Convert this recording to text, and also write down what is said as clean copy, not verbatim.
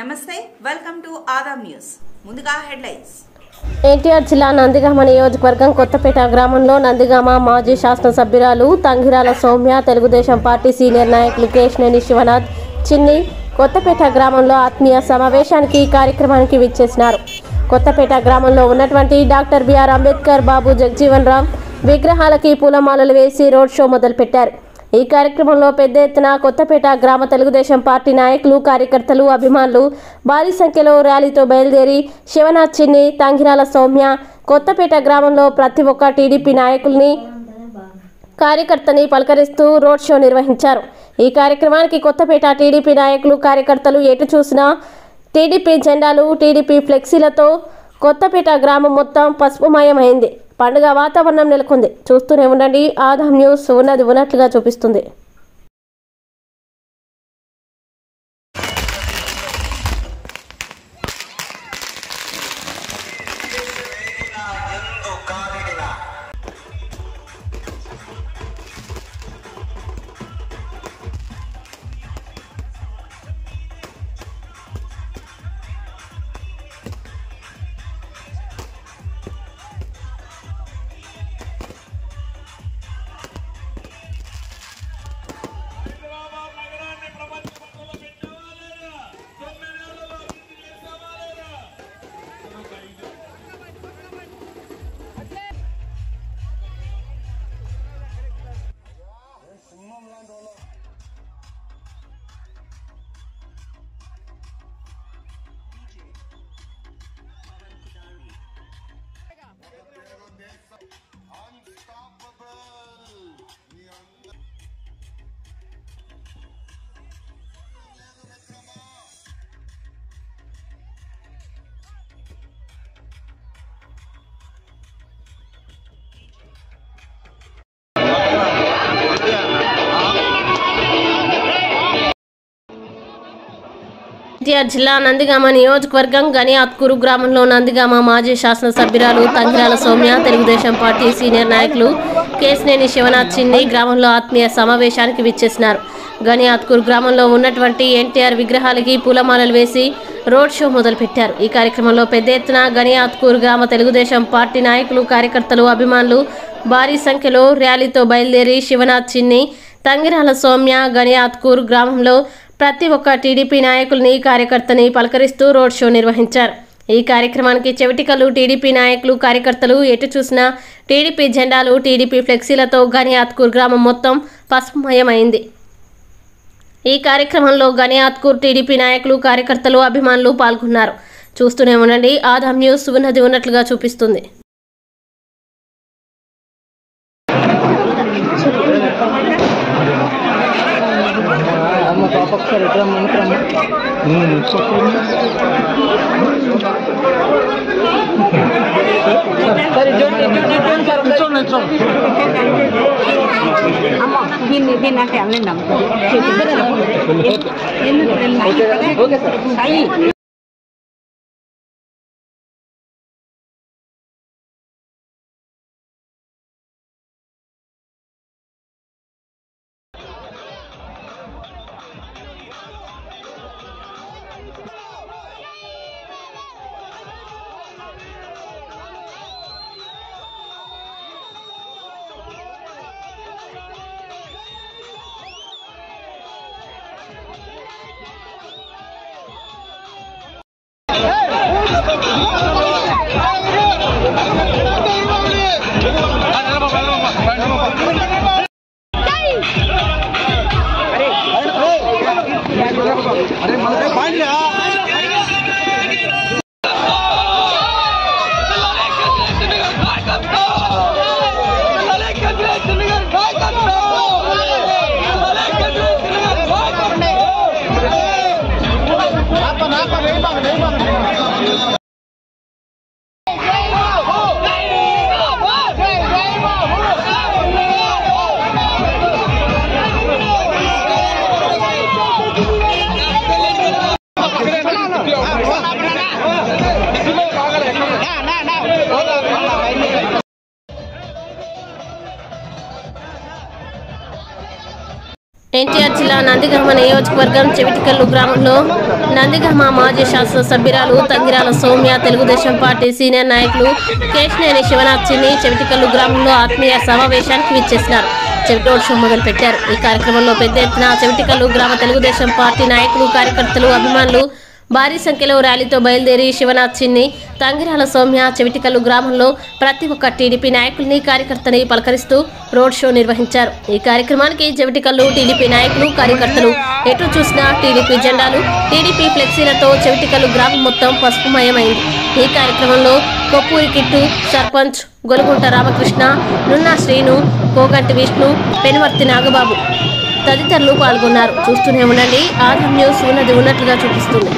నమస్తే welcome to Adam news ముందుగా headlines NTR జిల్లా నందిగామ నియోజకవర్గం కొత్తపేట గ్రామంలో నందిగామ మాజీ శాసనసభ్యురాలు తంగిరాల సౌమ్య తెలుగుదేశం పార్టీ సీనియర్ నాయకులు కేశినేని శివనాథ్ చిన్ని కొత్తపేట గ్రామంలో ఆత్మీయ సమావేశానికి కార్యక్రమానికి విచ్చేసినారు. కొత్తపేట గ్రామంలో ఉన్నటువంటి డాక్టర్ బిఆర్ అంబేద్కర్ బాబు జగజీవన్ రామ్ విగ్రహాలకి పూలమాలలు వేసి రోడ్ షో మొదలుపెట్టారు. ఈ కార్యక్రమంలో పెద్ద ఎత్తున కొత్తపేట గ్రామ తెలుగుదేశం పార్టీ నాయకులు కార్యకర్తలు అభిమానులు భారీ సంఖ్యలో ర్యాలీతో బయలుదేరి శివనాథ్ చిన్ని తంగిరాల సౌమ్య కొత్తపేట గ్రామంలో ప్రతి ఒక్క టీడీపీ నాయకుల్ని కార్యకర్తని పలకరిస్తూ రోడ్ షో నిర్వహించారు. ఈ కార్యక్రమానికి కొత్తపేట టీడీపీ నాయకులు కార్యకర్తలు ఎటు చూసినా టీడీపీ జెండాలు టీడీపీ ఫ్లెక్సీలతో కొత్తపేట గ్రామం మొత్తం పసుపుమయమైంది. పండుగ వాతావరణం నెలకొంది. చూస్తూనే ఉండండి, ఆదాం న్యూస్ ఉన్నది ఉన్నట్లుగా చూపిస్తుంది. ఎన్టీఆర్ జిల్లా నందిగామ నియోజకవర్గం గనియాత్కూరు గ్రామంలో నందిగామ మాజీ శాసనసభ్యురాలు తంగిరాల సౌమ్య తెలుగుదేశం పార్టీ సీనియర్ నాయకులు కేశినేని శివనాథ్ చిన్ని గ్రామంలో ఆత్మీయ సమావేశానికి విచ్చేసినారు. గనియాత్కూరు గ్రామంలో ఉన్నటువంటి ఎన్టీఆర్ విగ్రహాలకి పూలమాలలు వేసి రోడ్ షో మొదలుపెట్టారు. ఈ కార్యక్రమంలో పెద్ద ఎత్తున గనియాత్కూరు గ్రామ తెలుగుదేశం పార్టీ నాయకులు కార్యకర్తలు అభిమానులు భారీ సంఖ్యలో ర్యాలీతో బయలుదేరి శివనాథ్ చిన్ని తంగిరాల సౌమ్య గనియాత్కూరు గ్రామంలో ప్రతి ఒక్క టీడీపీ నాయకుల్ని కార్యకర్తని పలకరిస్తూ రోడ్ షో నిర్వహించారు. ఈ కార్యక్రమానికి చెవిటికలు టీడీపీ నాయకులు కార్యకర్తలు ఎటు చూసినా టీడీపీ జెండాలు టీడీపీ ఫ్లెక్సీలతో గనియాత్కూరు గ్రామం మొత్తం పసుపుమయమైంది. ఈ కార్యక్రమంలో గనియాత్కూరు టీడీపీ నాయకులు కార్యకర్తలు అభిమానులు పాల్గొన్నారు. చూస్తూనే ఉండండి, ఆదాం న్యూస్ ఉన్నది ఉన్నట్లుగా చూపిస్తుంది. ఎన్టీఆర్ జిల్లా నందిగామ నియోజకవర్గం చెవిటికల్లు గ్రామంలో నందిగామ మాజీ శాసనసభ్యురాలు తంగిరాల సౌమ్య తెలుగుదేశం పార్టీ సీనియర్ నాయకులు కేశినేని శివనాథ్ చిన్ని చెవిటికల్లు గ్రామంలో ఆత్మీయ సమావేశానికి విచ్చేసినారు. చెవిటి రోడ్ షో మొదలుపెట్టారు. ఈ కార్యక్రమంలో పెద్ద ఎత్తున చెవిటికల్లు గ్రామ తెలుగుదేశం పార్టీ నాయకులు, కార్యకర్తలు, అభిమానులు భారీ సంఖ్యలో ర్యాలీతో బయలుదేరి శివనాథ్ చిన్ని, తంగిరాల సౌమ్య చెవిటికల్లు గ్రామంలో ప్రతి ఒక్క టీడీపీ నాయకుల్ని, కార్యకర్తని పలకరిస్తూ రోడ్ షో నిర్వహించారు. ఈ కార్యక్రమానికి చెవిటికల్లు టీడీపీ నాయకులు, కార్యకర్తలు ఎటు చూసినా టీడీపీ జెండాలు, టీడీపీ ఫ్లెక్సీలతో చెవిటికల్లు గ్రామం మొత్తం పసుపుమయమైంది. ఈ కార్యక్రమంలో కొప్పూరి కిట్టు, సర్పంచ్ గొలుగుంట రామకృష్ణ, నున్నా శ్రీను, కోగంటి విష్ణు, పెనువర్తి నాగబాబు తదితరులు పాల్గొన్నారు. చూస్తూనే ఉండండి, ఆదాం న్యూస్ ఉన్నది ఉన్నట్లుగా చూపిస్తుంది.